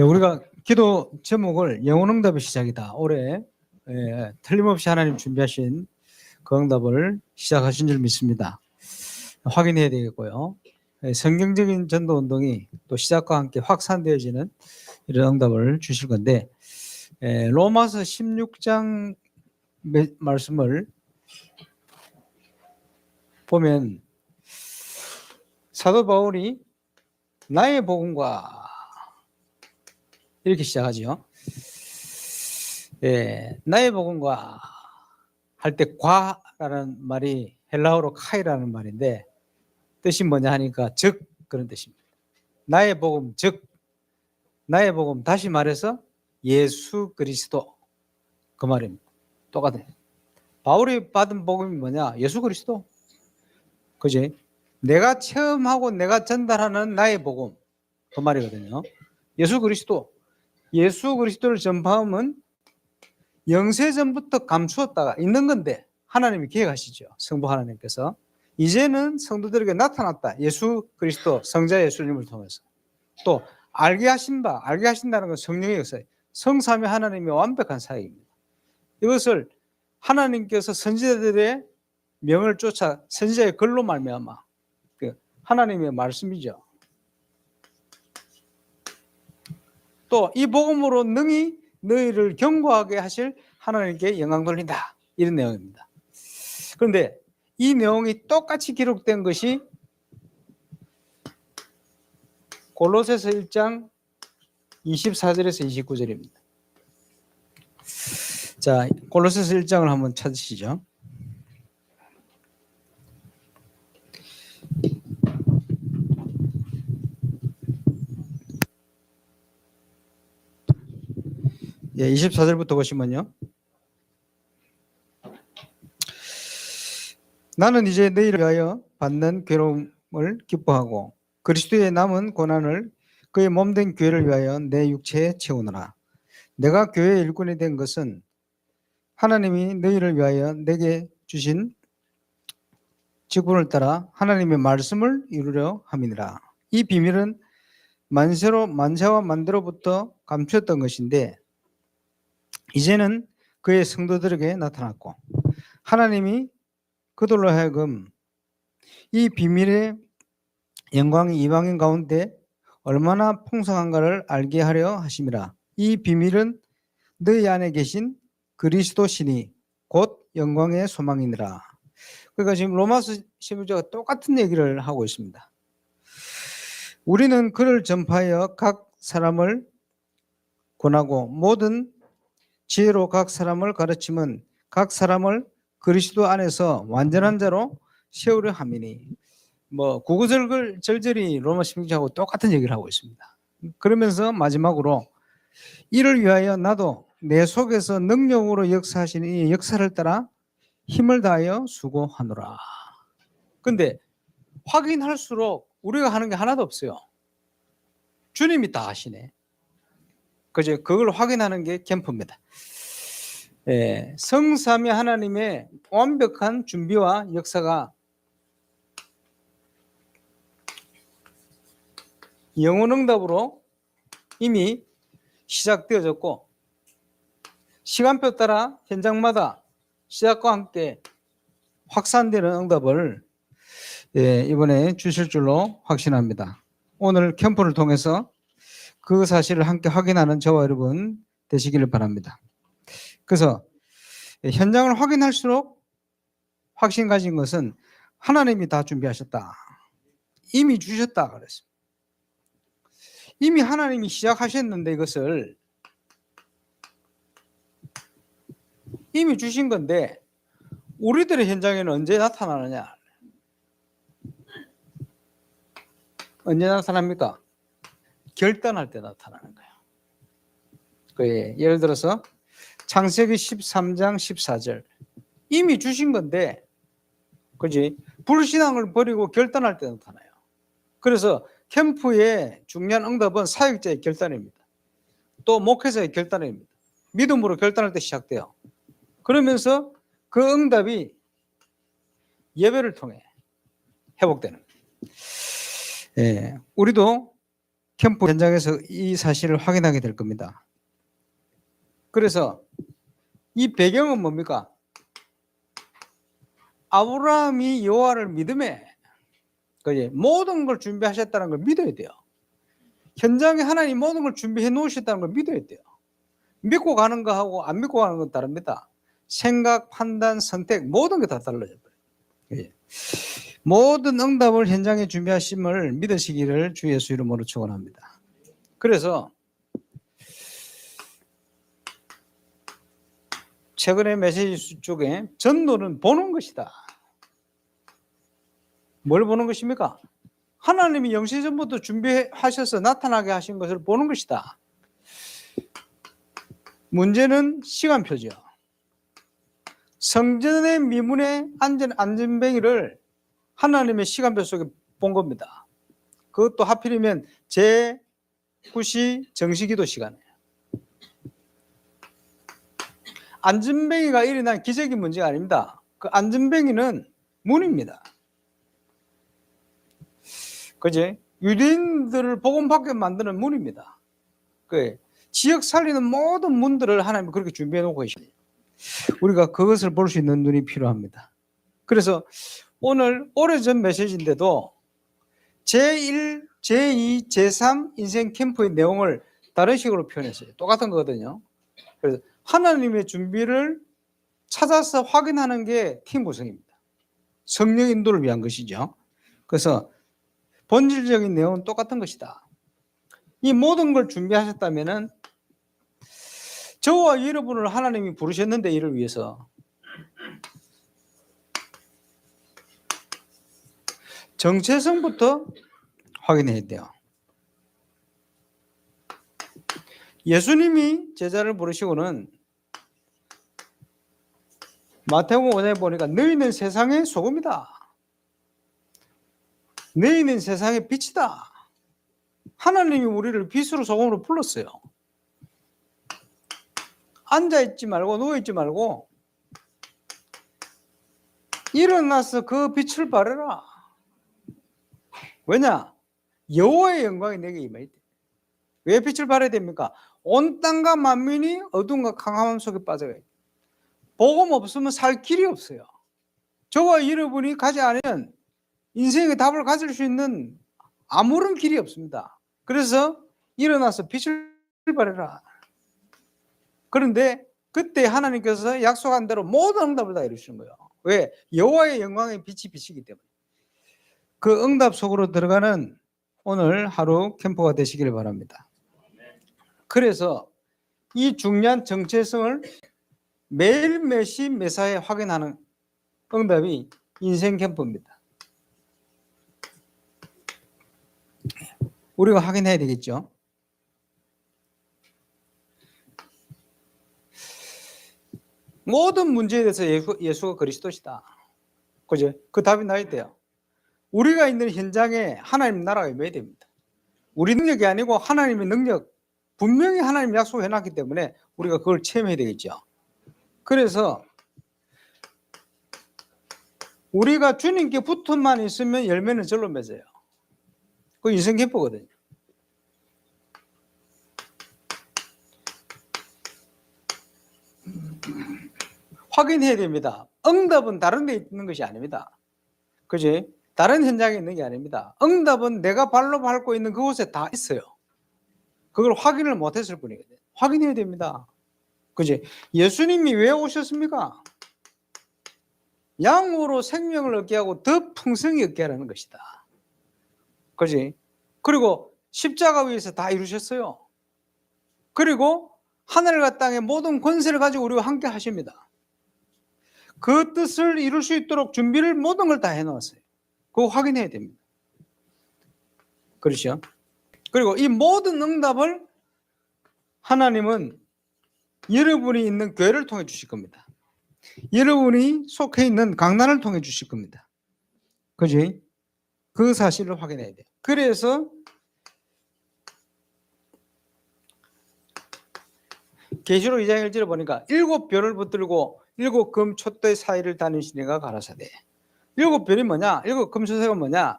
우리가 기도 제목을 영혼응답의 시작이다. 올해 틀림없이 하나님 준비하신 그 응답을 시작하신 줄 믿습니다. 확인해야 되겠고요. 성경적인 전도운동이 또 시작과 함께 확산되어지는 이런 응답을 주실 건데, 로마서 16장 말씀을 보면 사도 바울이 나의 복음과 이렇게 시작하죠. 나의 복음과 할 때 과라는 말이 헬라어로 카이라는 말인데 뜻이 뭐냐 하니까 즉 그런 뜻입니다. 나의 복음 즉 나의 복음, 다시 말해서 예수 그리스도, 그 말입니다. 똑같아요. 바울이 받은 복음이 뭐냐? 예수 그리스도. 그지? 내가 체험하고 내가 전달하는 나의 복음, 그 말이거든요. 예수 그리스도. 예수 그리스도를 전파하면 영세전부터 감추었다가 있는 건데 하나님이 기획하시죠. 성부 하나님께서. 이제는 성도들에게 나타났다. 예수 그리스도 성자 예수님을 통해서. 또 알게 하신다는 건 성령의 역사예요. 성삼위 하나님의 완벽한 사역입니다. 이것을 하나님께서 선지자들의 명을 쫓아 선지자의 글로 말미암아 하나님의 말씀이죠. 또 이 복음으로 능히 너희를 견고하게 하실 하나님께 영광 돌린다. 이런 내용입니다. 그런데 이 내용이 똑같이 기록된 것이 골로새서 1장 24절에서 29절입니다. 자, 골로새서 1장을 한번 찾으시죠. 예, 24절부터 보시면요. 나는 이제 너희를 위하여 받는 괴로움을 기뻐하고 그리스도의 남은 고난을 그의 몸된 교회를 위하여 내 육체에 채우노라. 내가 교회의 일꾼이 된 것은 하나님이 너희를 위하여 내게 주신 직분을 따라 하나님의 말씀을 이루려 함이니라. 이 비밀은 만세와 만대로부터 감추었던 것인데 이제는 그의 성도들에게 나타났고 하나님이 그들로 하여금 이 비밀의 영광이 이방인 가운데 얼마나 풍성한가를 알게 하려 하심이라. 이 비밀은 너희 안에 계신 그리스도 신이 곧 영광의 소망이니라. 그러니까 지금 로마서 11장과 똑같은 얘기를 하고 있습니다. 우리는 그를 전파하여 각 사람을 권하고 모든 지혜로 각 사람을 가르치면 각 사람을 그리스도 안에서 완전한 자로 세우려 함이니. 구구절절이 로마 16장하고 똑같은 얘기를 하고 있습니다. 그러면서 마지막으로 이를 위하여 나도 내 속에서 능력으로 역사하시는 이 역사를 따라 힘을 다하여 수고하노라. 근데 확인할수록 우리가 하는 게 하나도 없어요. 주님이 다 하시네. 그죠? 그걸 확인하는 게 캠프입니다. 성삼위 하나님의 완벽한 준비와 역사가 영혼응답으로 이미 시작되어졌고 시간표 따라 현장마다 시작과 함께 확산되는 응답을 이번에 주실 줄로 확신합니다. 오늘 캠프를 통해서 그 사실을 함께 확인하는 저와 여러분 되시기를 바랍니다. 그래서 현장을 확인할수록 확신 가진 것은 하나님이 다 준비하셨다. 이미 주셨다 그랬습니다. 이미 하나님이 시작하셨는데 이것을 이미 주신 건데 우리들의 현장에는 언제 나타나느냐? 언제 나타납니까? 결단할 때 나타나는 거예요. 예를 들어서 창세기 13장 14절 이미 주신 건데 그지? 불신앙을 버리고 결단할 때 나타나요. 그래서 캠프의 중요한 응답은 사역자의 결단입니다. 또 목회자의 결단입니다. 믿음으로 결단할 때 시작돼요. 그러면서 그 응답이 예배를 통해 회복되는 거예요. 우리도 캠프 현장에서 이 사실을 확인하게 될 겁니다. 그래서 이 배경은 뭡니까? 아브라함이 여호와를 믿음에 그지 모든 걸 준비하셨다는 걸 믿어야 돼요. 현장에 하나님 모든 걸 준비해 놓으셨다는 걸 믿어야 돼요. 믿고 가는 거하고 안 믿고 가는 건 다릅니다. 생각, 판단, 선택 모든 게 다 달라져 버려요. 모든 응답을 현장에 준비하심을 믿으시기를 주 예수 이름으로 축원합니다. 그래서 최근에 메시지 쪽에 전도는 보는 것이다. 뭘 보는 것입니까? 하나님이 영시전부터 준비하셔서 나타나게 하신 것을 보는 것이다. 문제는 시간표죠. 성전의 미문에 안전뱅이를 하나님의 시간표 속에 본 겁니다. 그것도 하필이면 제9시 정시기도 시간에. 안전뱅이가 일어난 기적이 문제가 아닙니다. 그 안전뱅이는 문입니다. 그지? 유대인들을 복음받게 만드는 문입니다. 그 지역 살리는 모든 문들을 하나님이 그렇게 준비해 놓고 계십니다. 우리가 그것을 볼 수 있는 눈이 필요합니다. 그래서 오늘 오래전 메시지인데도 제1, 제2, 제3 인생 캠프의 내용을 다른 식으로 표현했어요. 똑같은 거거든요. 그래서 하나님의 준비를 찾아서 확인하는 게 팀 구성입니다. 성령 인도를 위한 것이죠. 그래서 본질적인 내용은 똑같은 것이다. 이 모든 걸 준비하셨다면은 저와 여러분을 하나님이 부르셨는데 이를 위해서 정체성부터 확인해야 돼요. 예수님이 제자를 부르시고는 마태복음 5장에 보니까 너희는 세상의 소금이다. 너희는 세상의 빛이다. 하나님이 우리를 빛으로 소금으로 불렀어요. 앉아있지 말고 누워있지 말고 일어나서 그 빛을 발해라. 왜냐? 여호와의 영광이 내게 임하여 있다. 왜 빛을 발해야 됩니까? 온 땅과 만민이 어둠과 캄캄함 속에 빠져요. 복음 없으면 살 길이 없어요. 저와 여러분이 가지 않으면 인생의 답을 가질 수 있는 아무런 길이 없습니다. 그래서 일어나서 빛을 발해라. 그런데 그때 하나님께서 약속한 대로 모든 응답을 다 이루시는 거예요. 왜? 여호와의 영광의 빛이 비치기 때문에. 그 응답 속으로 들어가는 오늘 하루 캠프가 되시기를 바랍니다. 그래서 이 중요한 정체성을 매일매시 매사에 확인하는 응답이 인생 캠프입니다. 우리가 확인해야 되겠죠. 모든 문제에 대해서 예수가 그리스도시다. 그죠? 그 답이 나야 돼요. 우리가 있는 현장에 하나님 나라가 임해야 됩니다. 우리 능력이 아니고 하나님의 능력, 분명히 하나님 약속해 놨기 때문에 우리가 그걸 체험해야 되겠죠. 그래서 우리가 주님께 붙어만 있으면 열매는 절로 맺어요. 그 인생 캠프거든요. 확인해야 됩니다. 응답은 다른 데 있는 것이 아닙니다. 그지? 다른 현장에 있는 게 아닙니다. 응답은 내가 발로 밟고 있는 그곳에 다 있어요. 그걸 확인을 못했을 뿐이거든요. 확인해야 됩니다. 그지? 예수님이 왜 오셨습니까? 양으로 생명을 얻게 하고 더 풍성히 얻게 하라는 것이다. 그지? 그리고 십자가 위에서 다 이루셨어요. 그리고 하늘과 땅의 모든 권세를 가지고 우리와 함께 하십니다. 그 뜻을 이룰 수 있도록 준비를 모든 걸 다 해놓았어요. 그거 확인해야 됩니다. 그렇죠? 그리고 이 모든 응답을 하나님은 여러분이 있는 교회를 통해 주실 겁니다. 여러분이 속해 있는 강단을 통해 주실 겁니다. 그지? 그 사실을 확인해야 돼요. 그래서 계시록 2장 1절에 보니까 7별을 붙들고 7금 촛대 사이를 다니시니가 가라사대. 7별이 뭐냐? 7금 촛대가 뭐냐?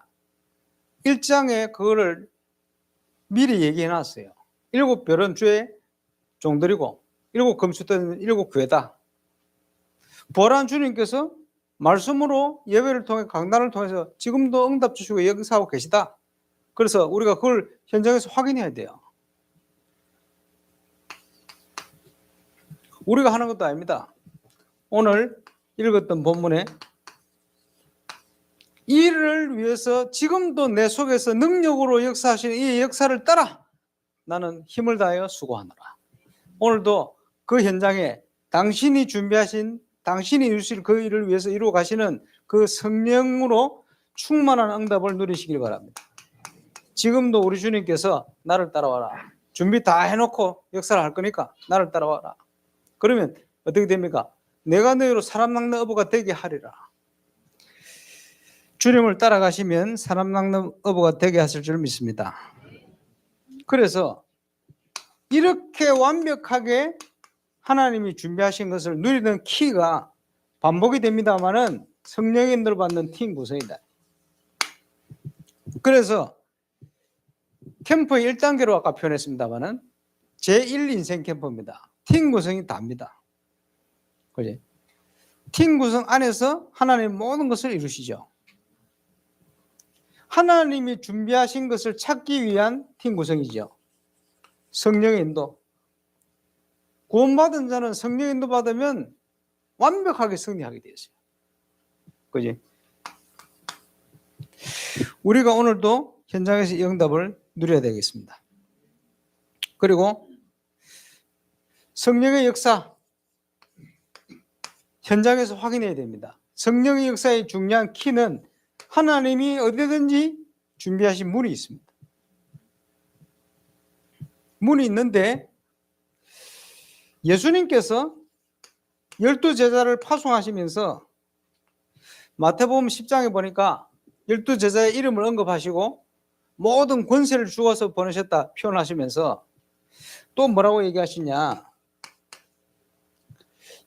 1장에 그거를 미리 얘기해 놨어요. 7별은 주의 종들이고 7금수들은 7교회다. 부활한 주님께서 말씀으로 예배를 통해 강단을 통해서 지금도 응답 주시고 역사하고 계시다. 그래서 우리가 그걸 현장에서 확인해야 돼요. 우리가 하는 것도 아닙니다. 오늘 읽었던 본문에 이를 위해서 지금도 내 속에서 능력으로 역사하시는 이 역사를 따라 나는 힘을 다하여 수고하노라. 오늘도 그 현장에 당신이 준비하신, 당신이 이루실 그 일을 위해서 이루어 가시는 그 성령으로 충만한 응답을 누리시길 바랍니다. 지금도 우리 주님께서 나를 따라와라. 준비 다 해놓고 역사를 할 거니까 나를 따라와라. 그러면 어떻게 됩니까? 내가 너희로 사람 낚는 어부가 되게 하리라. 주님을 따라가시면 사람 낚는 어부가 되게 하실 줄 믿습니다. 그래서 이렇게 완벽하게 하나님이 준비하신 것을 누리는 키가 반복이 됩니다만은 성령의 인도를 받는 팀 구성이다. 그래서 캠프의 1단계로 아까 표현했습니다만은 제1 인생 캠프입니다. 팀 구성이 답니다. 그지? 팀 구성 안에서 하나님 모든 것을 이루시죠. 하나님이 준비하신 것을 찾기 위한 팀 구성이죠. 성령의 인도. 구원받은 자는 성령의 인도 받으면 완벽하게 승리하게 되어 있어요. 그지? 우리가 오늘도 현장에서 이 응답을 누려야 되겠습니다. 그리고 성령의 역사 현장에서 확인해야 됩니다. 성령의 역사의 중요한 키는 하나님이 어디든지 준비하신 문이 있습니다. 문이 있는데 예수님께서 12제자를 파송하시면서 마태복음 10장에 보니까 12제자의 이름을 언급하시고 모든 권세를 주어서 보내셨다 표현하시면서 또 뭐라고 얘기하시냐,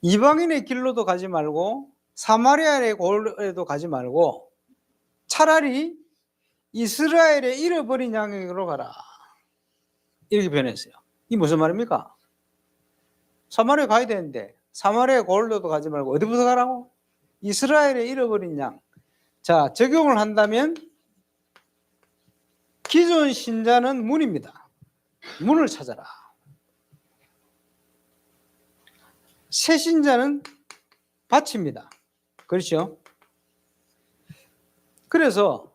이방인의 길로도 가지 말고 사마리아의 골에도 가지 말고 차라리 이스라엘의 잃어버린 양으로 가라. 이렇게 변했어요. 이게 무슨 말입니까? 사마리아 가야 되는데 사마리아 골로도 가지 말고 어디부터 가라고? 이스라엘의 잃어버린 양. 자, 적용을 한다면 기존 신자는 문입니다. 문을 찾아라. 새 신자는 밭입니다. 그렇죠? 그래서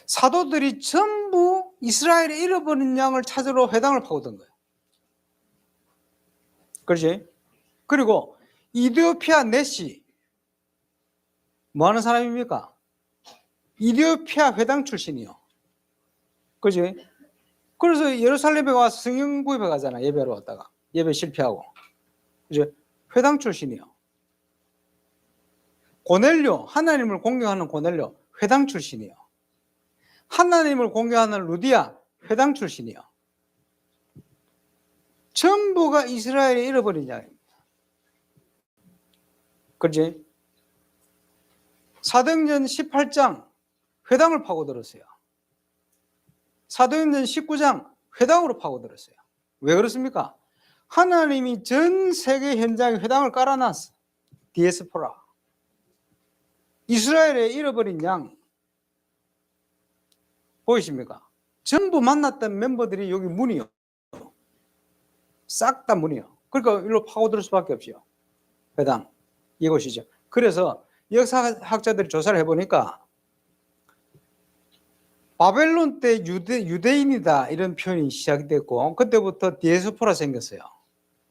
사도들이 전부 이스라엘의 잃어버린 양을 찾으러 회당을 파고든 거예요. 그렇지? 그리고 이디오피아 넷시 뭐 하는 사람입니까? 이디오피아 회당 출신이요. 그렇지? 그래서 예루살렘에 와서 성경 구입해 가잖아. 예배로 왔다가 예배 실패하고. 그렇지? 회당 출신이요. 고넬료, 하나님을 공경하는 고넬료 회당 출신이요. 하나님을 공경하는 루디아 회당 출신이요. 전부가 이스라엘의 잃어버린 자입니다. 그렇지? 사도행전 18장 회당을 파고들었어요. 사도행전 19장 회당으로 파고들었어요. 왜 그렇습니까? 하나님이 전 세계 현장에 회당을 깔아놨어. 디에스포라. 이스라엘의 잃어버린 양 보이십니까? 전부 만났던 멤버들이 여기 문이요. 싹 다 문이요. 그러니까 일로 파고들 수밖에 없죠. 회당 이곳이죠. 그래서 역사학자들이 조사를 해보니까 바벨론 때 유대인이다 이런 표현이 시작됐고 그때부터 디에스포라 생겼어요.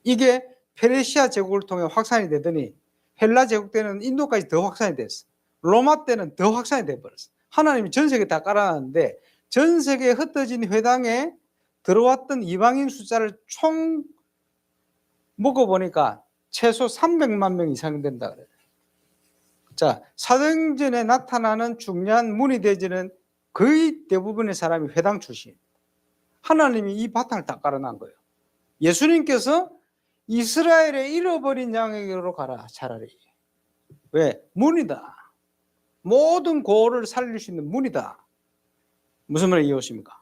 이게 페르시아 제국을 통해 확산이 되더니 헬라 제국 때는 인도까지 더 확산이 됐어. 로마 때는 더 확산이 돼버렸어. 하나님이 전 세계 다 깔아놨는데 전 세계에 흩어진 회당에 들어왔던 이방인 숫자를 총 묶어보니까 최소 300만 명 이상 된다 그래요. 자, 사도행전에 나타나는 중요한 문이 되지는 거의 대부분의 사람이 회당 출신. 하나님이 이 바탕을 다 깔아놓은 거예요. 예수님께서 이스라엘의 잃어버린 양에게로 가라 차라리. 왜? 문이다. 모든 고를 살릴 수 있는 문이다. 무슨 말을 이해하십니까?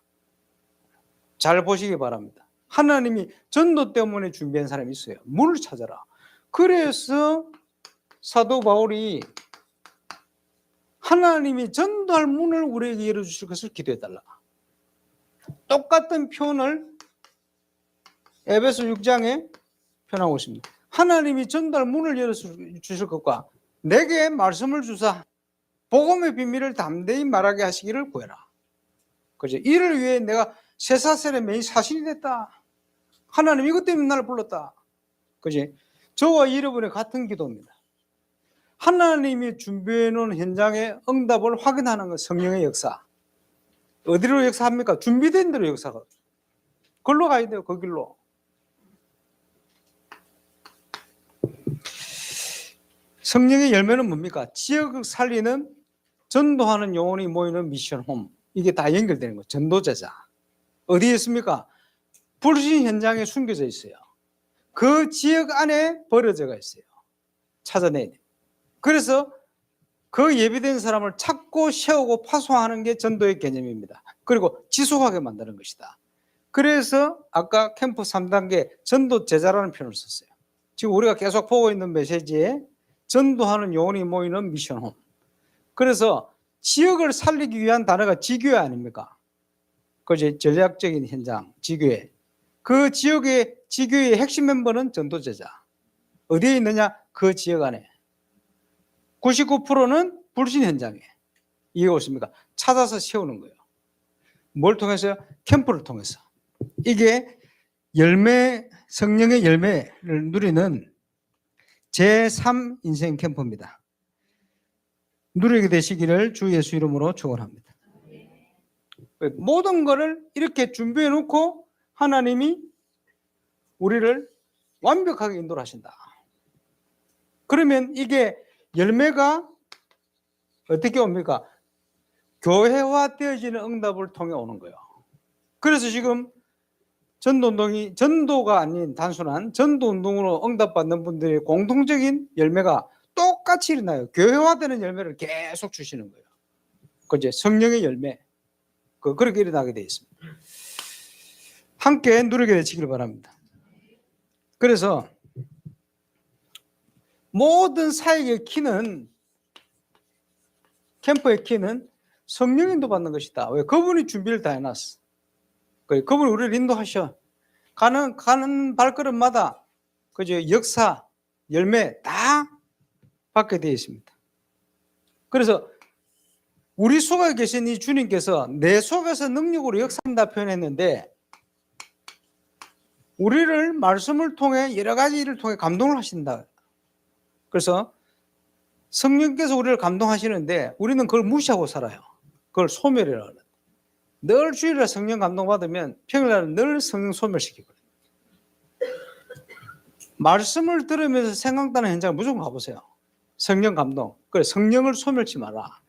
잘 보시기 바랍니다. 하나님이 전도 때문에 준비한 사람이 있어요. 문을 찾아라. 그래서 사도 바울이 하나님이 전도할 문을 우리에게 열어주실 것을 기도해달라. 똑같은 표현을 에베소 6장에 표현하고 있습니다. 하나님이 전도할 문을 열어주실 것과 내게 말씀을 주사 복음의 비밀을 담대히 말하게 하시기를 구해라. 그죠? 이를 위해 내가 쇠사슬의 매인 사신이 됐다. 하나님 이것 때문에 나를 불렀다. 그지? 저와 여러분의 같은 기도입니다. 하나님이 준비해 놓은 현장의 응답을 확인하는 것, 성령의 역사. 어디로 역사합니까? 준비된 대로 역사가. 걸로 가야 돼요. 그 길로. 성령의 열매는 뭡니까? 지역을 살리는 전도하는 영혼이 모이는 미션홈. 이게 다 연결되는 거예요. 전도제자. 어디에 있습니까? 불신 현장에 숨겨져 있어요. 그 지역 안에 버려져가 있어요. 찾아내야 돼요. 그래서 그 예비된 사람을 찾고 세우고 파송하는 게 전도의 개념입니다. 그리고 지속하게 만드는 것이다. 그래서 아까 캠프 3단계 전도 제자라는 표현을 썼어요. 지금 우리가 계속 보고 있는 메시지에 전도하는 영혼이 모이는 미션홈. 그래서 지역을 살리기 위한 단어가 지교회 아닙니까? 그것이 전략적인 현장, 지교회. 그 지역의 지교회의 핵심 멤버는 전도제자. 어디에 있느냐? 그 지역 안에. 99%는 불신 현장에. 이해가 오십니까? 찾아서 세우는 거예요. 뭘 통해서요? 캠프를 통해서. 이게 열매, 성령의 열매를 누리는 제3 인생 캠프입니다. 누리게 되시기를 주 예수 이름으로 축원합니다. 모든 것을 이렇게 준비해 놓고 하나님이 우리를 완벽하게 인도를 하신다. 그러면 이게 열매가 어떻게 옵니까? 교회화되어지는 응답을 통해 오는 거예요. 그래서 지금 전도운동이 전도가 아닌 단순한 전도운동으로 응답받는 분들의 공통적인 열매가 똑같이 일어나요. 교회화되는 열매를 계속 주시는 거예요. 그제 성령의 열매. 그렇게 일어나게 되어 있습니다. 함께 누리게 되시기를 바랍니다. 그래서 모든 사역의 키는, 캠프의 키는 성령 인도 받는 것이다. 왜? 그분이 준비를 다 해놨어. 그분이 우리를 인도하셔. 가는 발걸음마다 그죠? 역사, 열매 다 받게 되어 있습니다. 그래서 우리 속에 계신 이 주님께서 내 속에서 능력으로 역사한다 표현했는데 우리를 말씀을 통해 여러 가지 일을 통해 감동을 하신다. 그래서 성령께서 우리를 감동하시는데 우리는 그걸 무시하고 살아요. 그걸 소멸이라고 해요. 늘 주일에 성령 감동받으면 평일날은 늘 성령 소멸시키거든요. 말씀을 들으면서 생각나는 현장을 무조건 가보세요. 성령 감동. 그래, 성령을 소멸치 마라.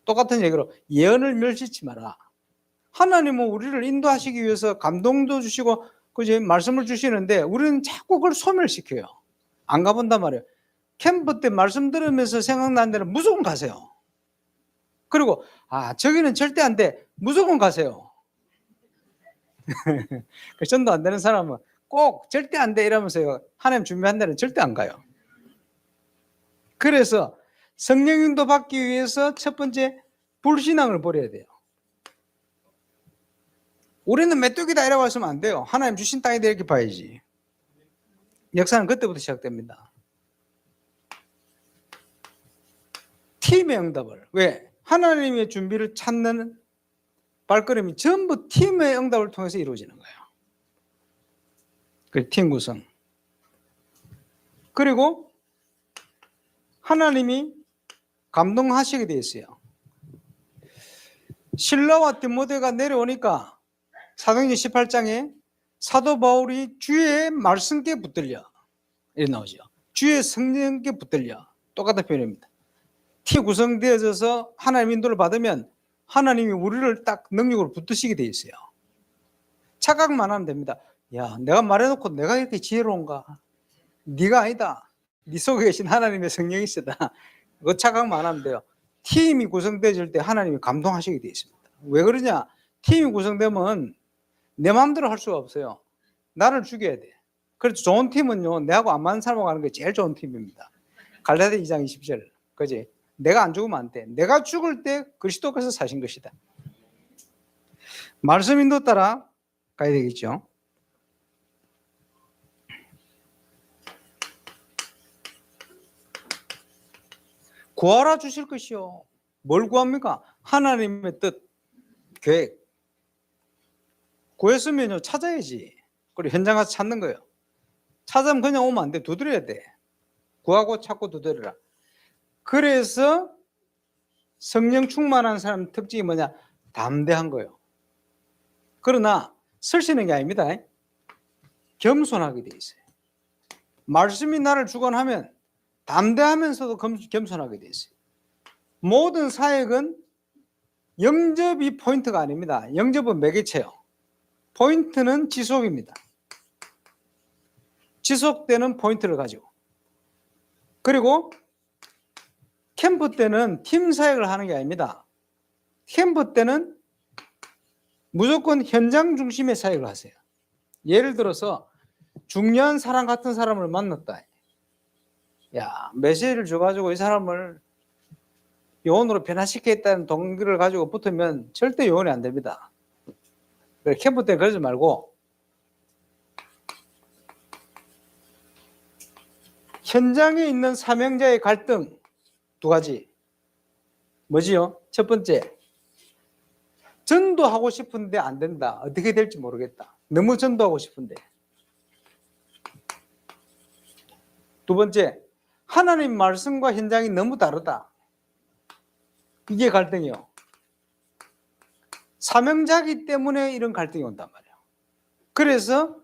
똑같은 얘기로 예언을 멸시치 마라. 하나님은 우리를 인도하시기 위해서 감동도 주시고 그죠? 말씀을 주시는데 우리는 자꾸 그걸 소멸시켜요. 안 가본단 말이에요. 캠프 때 말씀 들으면서 생각나는 데는 무조건 가세요. 그리고 저기는 절대 안 돼. 무조건 가세요. 전도 안 되는 사람은 꼭 절대 안 돼 이러면서요. 하나님 준비한 데는 절대 안 가요. 그래서 성령 인도 받기 위해서 첫 번째 불신앙을 버려야 돼요. 우리는 메뚜기다 이라고 하시면 안 돼요. 하나님 주신 땅이다 이렇게 봐야지. 역사는 그때부터 시작됩니다. 팀의 응답을. 왜? 하나님의 준비를 찾는 발걸음이 전부 팀의 응답을 통해서 이루어지는 거예요. 그 팀 구성. 그리고 하나님이 감동하시게 되어 있어요. 실라와 디모데가 내려오니까 사도행전 18장에 사도 바울이 주의 말씀께 붙들려 이렇게 나오죠. 주의 성령께 붙들려. 똑같은 표현입니다. 티 구성되어져서 하나님 인도를 받으면 하나님이 우리를 딱 능력으로 붙드시게 돼 있어요. 착각만 하면 됩니다. 야, 내가 말해놓고 내가 이렇게 지혜로운가? 네가 아니다. 네 속에 계신 하나님의 성령이 있다. 그 착각만 하면 돼요. 팀이 구성되어질 때 하나님이 감동하시게 돼 있습니다. 왜 그러냐? 팀이 구성되면 내 마음대로 할 수가 없어요. 나를 죽여야 돼. 그래서 좋은 팀은요, 내하고 안 맞는 사람하고 가는 게 제일 좋은 팀입니다. 갈라디아 2장 20절. 그지? 내가 안 죽으면 안 돼. 내가 죽을 때 그리스도께서 사신 것이다. 말씀 인도 따라 가야 되겠죠. 구하라 주실 것이요. 뭘 구합니까? 하나님의 뜻, 계획. 구했으면요, 찾아야지. 그리고 현장 가서 찾는 거예요. 찾으면 그냥 오면 안 돼. 두드려야 돼. 구하고 찾고 두드려라. 그래서 성령 충만한 사람 특징이 뭐냐? 담대한 거예요. 그러나 설치는 게 아닙니다. 겸손하게 돼 있어요. 말씀이 나를 주관하면 담대하면서도 겸손하게 돼 있어요. 모든 사역은 영접이 포인트가 아닙니다. 영접은 매개체요. 포인트는 지속입니다. 지속되는 포인트를 가지고. 그리고 캠프 때는 팀 사역을 하는 게 아닙니다. 캠프 때는 무조건 현장 중심의 사역을 하세요. 예를 들어서 중요한 사람 같은 사람을 만났다. 야, 메시지를 줘가지고 이 사람을 요원으로 변화시키겠다는 동기를 가지고 붙으면 절대 요원이 안 됩니다. 캠프 때 그러지 말고 현장에 있는 사명자의 갈등 두 가지. 뭐지요? 첫 번째, 전도하고 싶은데 안 된다. 어떻게 될지 모르겠다. 너무 전도하고 싶은데. 두 번째, 하나님 말씀과 현장이 너무 다르다. 이게 갈등이요. 사명자이기 때문에 이런 갈등이 온단 말이에요. 그래서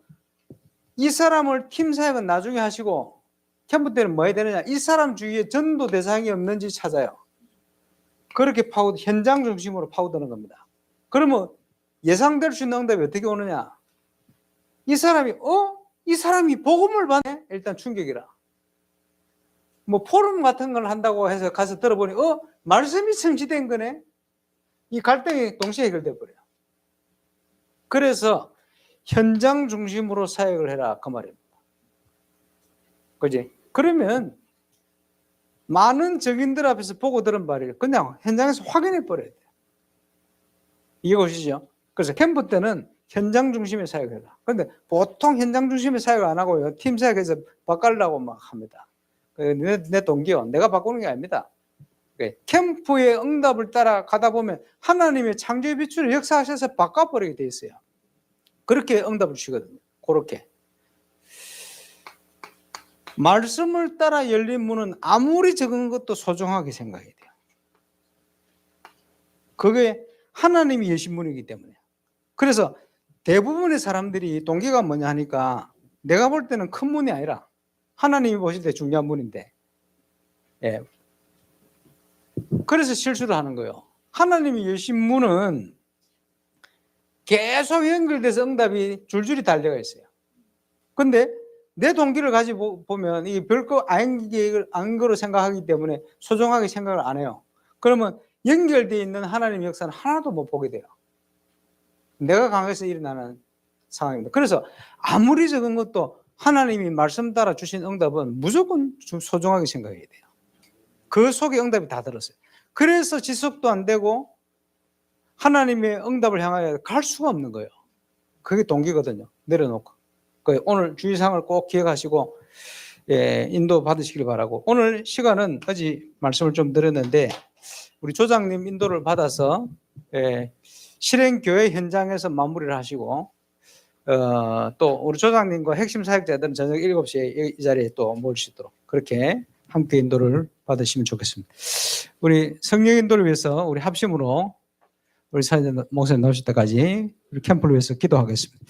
이 사람을 팀 사역은 나중에 하시고 캠프 때는 뭐 해야 되느냐? 이 사람 주위에 전도 대상이 없는지 찾아요. 그렇게 현장 중심으로 파고드는 겁니다. 그러면 예상될 수 있는 응답이 어떻게 오느냐? 이 사람이 복음을 받네? 일단 충격이라. 뭐 포럼 같은 걸 한다고 해서 가서 들어보니 말씀이 성취된 거네? 이 갈등이 동시에 해결돼 버려요. 그래서 현장 중심으로 사역을 해라 그 말입니다. 그지? 그러면 많은 증인들 앞에서 보고 들은 바를 그냥 현장에서 확인해 버려야 돼요. 이해 오시죠? 그래서 캠프 때는 현장 중심의 사역을 해라. 그런데 보통 현장 중심의 사역을 안 하고요. 팀 사역에서 바꾸려고 막 합니다. 내 동기요. 내가 바꾸는 게 아닙니다. 캠프의 응답을 따라 가다 보면 하나님의 창조의 빛으로 역사하셔서 바꿔버리게 돼 있어요. 그렇게 응답을 주시거든요. 그렇게. 말씀을 따라 열린 문은 아무리 적은 것도 소중하게 생각해야 돼요. 그게 하나님이 여신 문이기 때문에. 그래서 대부분의 사람들이 동기가 뭐냐 하니까 내가 볼 때는 큰 문이 아니라 하나님이 보실 때 중요한 문인데, 예. 그래서 실수를 하는 거예요. 하나님이 여신 문은 계속 연결돼서 응답이 줄줄이 달려가 있어요. 근데 내 동기를 가지고 보면 이게 별거 아닌 거로 생각하기 때문에 소중하게 생각을 안 해요. 그러면 연결되어 있는 하나님의 역사는 하나도 못 보게 돼요. 내가 강해서 일어나는 상황입니다. 그래서 아무리 적은 것도 하나님이 말씀 따라 주신 응답은 무조건 소중하게 생각해야 돼요. 그 속에 응답이 다 들었어요. 그래서 지속도 안 되고 하나님의 응답을 향하여 갈 수가 없는 거예요. 그게 동기거든요. 내려놓고. 오늘 주의사항을 꼭 기억하시고 인도 받으시길 바라고. 오늘 시간은 어제 말씀을 좀 드렸는데 우리 조장님 인도를 받아서 실행교회 현장에서 마무리를 하시고 또 우리 조장님과 핵심 사역자들은 저녁 7시에 이 자리에 또 모일 수 있도록 그렇게 함께 인도를 받으시면 좋겠습니다. 우리 성령 인도를 위해서 우리 합심으로 우리 사회자 목사님 나오실 때까지 우리 캠프를 위해서 기도하겠습니다.